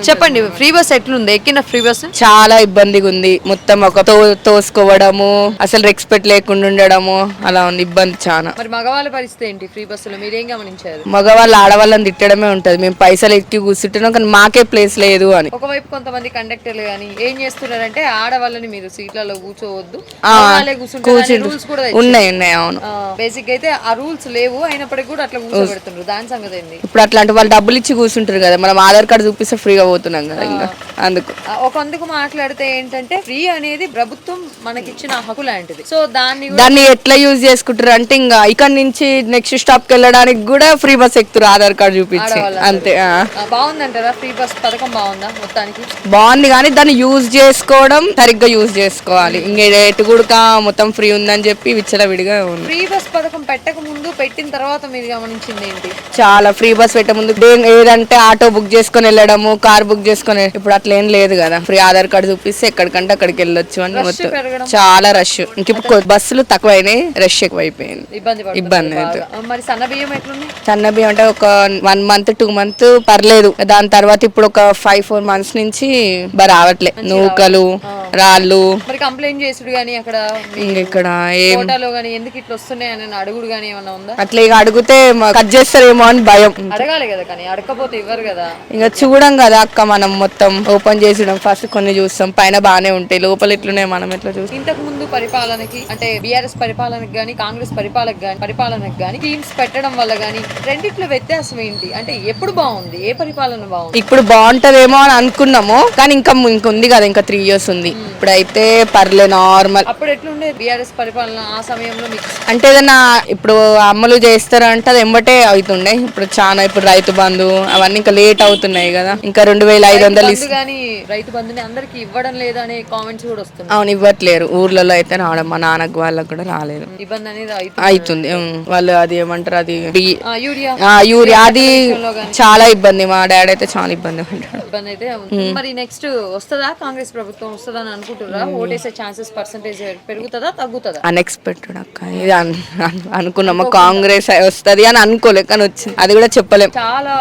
చెప్పండి, free bus ఎట్లుంది? ఎక్కిన ఫ్రీ బస్ చాలా ఇబ్బందిగా ఉంది. మొత్తం ఒక తోసుకోవడము, అసలు రెస్పెక్ట్ లేకుండా ఉండడము, అలా ఉంది. ఇబ్బంది చాలా. మరి మగవాళ్ళ పరిస్థితి ఏంటి ఫ్రీ బస్సులో? మీరేం గమనించారు? మగవాళ్ళు ఆడవాళ్ళని తిట్టడమే ఉంటది. మేము పైసలు ఎక్కి కూర్చుంటున్నాం కానీ మాకే ప్లేస్ లేదు అని. ఒకవైపు కొంతమంది కండక్టర్లు గానీ ఏం చేస్తున్నారంటే ఆడవాళ్ళని మీరు సీట్లలో కూర్చోవద్దు, రూల్స్ కూడా ఉన్నాయి. అవును. బేసిక్ అయితే ఆ రూల్స్ లేవు, అయినప్పటికీ కూడా అట్లా కూర్చోబెడుతున్నారు. దాని సంగతి ఏంది? ఇప్పుడు అట్లాంటి వాళ్ళు డబ్బులు ఇచ్చి కూర్చుంటారు కదా, మనం ఆధార్ కార్డు చూపిస్తే ఫ్రీగా పోతున్నాం కదా, ఇంకా అందుకు ఒకందుకు మాట్లాడితే ఏంటంటే ఫ్రీ అనేది ప్రభుత్వం మనకిచ్చిన హక్కు లాంటిది. సో దాన్ని ఎట్లా యూజ్ చేసుకుంటారు అంటే ఇంకా ఇక్కడ నుంచి నెక్స్ట్ స్టాప్ కి వెళ్ళడానికి కూడా ఫ్రీ బస్ ఎక్కుతారు ఆధార్ కార్డు చూపించి, అంతే. బాగుందంటారా ఫ్రీ బస్ పథకం? బాగుందా? మొత్తానికి బాగుంది కానీ దాన్ని యూజ్ చేసుకోవడం సరిగ్గా యూజ్ చేసుకోవాలి. ఇంక ఎటు కూడా మొత్తం ఫ్రీ ఉందని చెప్పి విచ్చలవిడిగా ఉంది. ఫ్రీ బస్ పథకం పెట్టక ముందు, పెట్టిన తర్వాత మీరు గమనించింది ఏంటి? చాలా ఫ్రీ బస్ పెట్టే ముందు ఏదంటే ఆటో బుక్ చేసుకుని వెళ్ళడము, కార్ బుక్ చేసుకుని, ఇప్పుడు అట్లా ఏం లేదు కదా. ఫ్రీ ఆధార్ కార్డు చూపిస్తే ఎక్కడికంటే అక్కడికి వెళ్ళొచ్చు అని మొత్తం చాలా రష్. ఇంక బస్సులు తక్కువైనాయి, రష్ ఎక్కువైపోయింది. ఇబ్బంది అయితే. మరి సన్న బియ్యం ఎట్లుంది? సన్న బియ్యం అంటే ఒక 1 month 2 months పర్లేదు. దాని తర్వాత ఇప్పుడు ఒక 5-4 months నుంచి రావట్లే. నూకలు, రాళ్ళు. మరి కంప్లైంట్ చేసుడు గానీ అక్కడ ఇక్కడ ఏం గానీ ఎందుకు ఇట్లా వస్తున్నాయి అని అడుగుడు గానీ ఏమన్నా ఉందా? అట్లా ఇక అడిగితే కట్ చేస్తారేమో అని భయం. అడగాలి కదా, కానీ అడగకపోతే ఇవ్వరు కదా. ఇంకా చూడం కదా అక్క, మనం మొత్తం ఓపెన్ చేసినాం. ఫస్ట్ కొన్ని చూస్తాం, పైన బానే ఉంటాయి, లోపల ఎట్లున్నాయి మనం ఎట్లా చూస్తాం. ఇంతకు ముందు పరిపాలనకి అంటే బీఆర్ఎస్ పరిపాలనకి గానీ కాంగ్రెస్ పరిపాలనకి గానీ స్కీమ్స్ పెట్టడం వల్ల గానీ రెండిట్లో వ్యత్యాసం ఏంటి? అంటే ఎప్పుడు బాగుంది, ఏ పరిపాలన బాగుంది? ఇప్పుడు బాగుంటదేమో అని అనుకున్నాము కానీ ఇంకా ఉంది కదా, ఇంకా 3 years ఉంది. ఇప్పుడైతే పర్లే, నార్మల్. అప్పుడు ఎట్లుండే బీఆర్ఎస్ పరిపాలన ఆ సమయంలో మీకు? అంటే ఏదన్నా ఇప్పుడు అమలు చేస్తారంటే అది ఎంబటే అవుతుండే. ఇప్పుడు చాలా, ఇప్పుడు రైతు బంధు అవన్నీ ఇంకా లేట్ అవుతున్నాయి కదా. ఇంకా 2500 కానీ రైతు బంధుని అందరికి ఇవ్వడం లేదా అనే కామెంట్స్ కూడా వస్తున్నాయి. అవును, ఇవ్వట్లేరు. ఊర్లలో అయితే రావడం, మా నాన్నకు వాళ్ళకి కూడా రాలేదు. ఇబ్బంది అనేది అవుతుంది. వాళ్ళు అది ఏమంటారు, అది యూరియా, అది చాలా ఇబ్బంది. మా డాడీ అయితే చాలా ఇబ్బంది పడ్డాడు. ఇబ్బంది అయితే. మరి నెక్స్ట్ వస్తుందా కాంగ్రెస్ ప్రభుత్వం? వస్తుందా అని అనుకుంటున్నారా? ఓటేసే ఛాన్సెస్ పర్సెంటేజ్ పెరుగుతుందా తగ్గుతుందా? అన్ఎక్స్పెక్టెడ్ అక్క, ఇది అనుకున్నాము కాంగ్రెస్ వస్తుంది అని అనుకోలేక కానీ వచ్చింది. అది కూడా చెప్పలేము. చాలా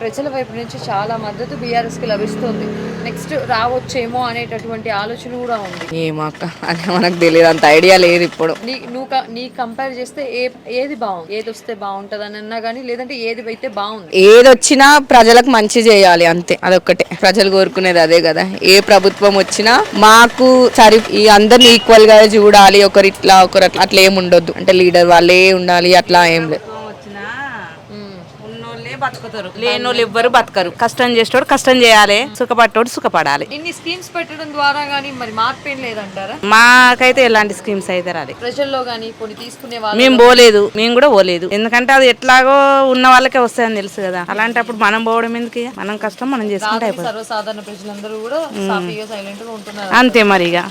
ప్రజల వైపు నుంచి చాలా మద్దతు బీఆర్ఎస్ కి లభిస్తుంది. నెక్స్ట్ రావచ్చేమో అనేటటువంటి ఆలోచన కూడా ఉంది. ఏమో అక్క, అది మనకు తెలియదు, అంత ఐడియా లేదు ఇప్పుడు. నీ కంపేర్ చేస్తే ఏది బాగుంది, ఏది వస్తే బాగుంటది అని అన్నా గానీ, లేదంటే ఏది అయితే బాగుంది? ఏది వచ్చినా ప్రజలకు మంచి చేయాలి, అంతే. అదొక్కటే ప్రజలు కోరుకునేది, అదే కదా. ఏ ప్రభుత్వం వచ్చినా మాకు ఈ అందరిని ఈక్వల్ గా చూడాలి, ఒకరు ఇట్లా ఒకరు అట్లా ఏమి ఉండొద్దు. అంటే లీడర్ వాళ్ళే ఉండాలి, అట్లా ఏం లేదు. బతుకుతారు, లేనోళ్ళు ఎవ్వరు బతకరు. కష్టం చేసేటోడు కష్టం చేయాలి, సుఖపట్టోడు సుఖపడాలి. ఇన్ని స్కీమ్స్ పెట్టడం ద్వారా గానీ మరి మార్పు ఏం లేదంటారా? మాకైతే ఎలాంటి స్కీమ్స్ అయితే రాలేదు. ప్రజల్లో గానీ కొన్ని తీసుకునే వాళ్ళు మేము పోలేదు, మేము కూడా పోలేదు. ఎందుకంటే అది ఎట్లాగో ఉన్న వాళ్ళకే వస్తాయని తెలుసు కదా. అలాంటప్పుడు మనం పోవడం ఎందుకు? మనం కష్టం మనం చేసుకుంటే అయిపోతుంది. సర్వసాధారణ ప్రజలందరూ కూడా సాఫీగా సైలెంట్ గా ఉంటున్నారు, అంతే. మరి ఇక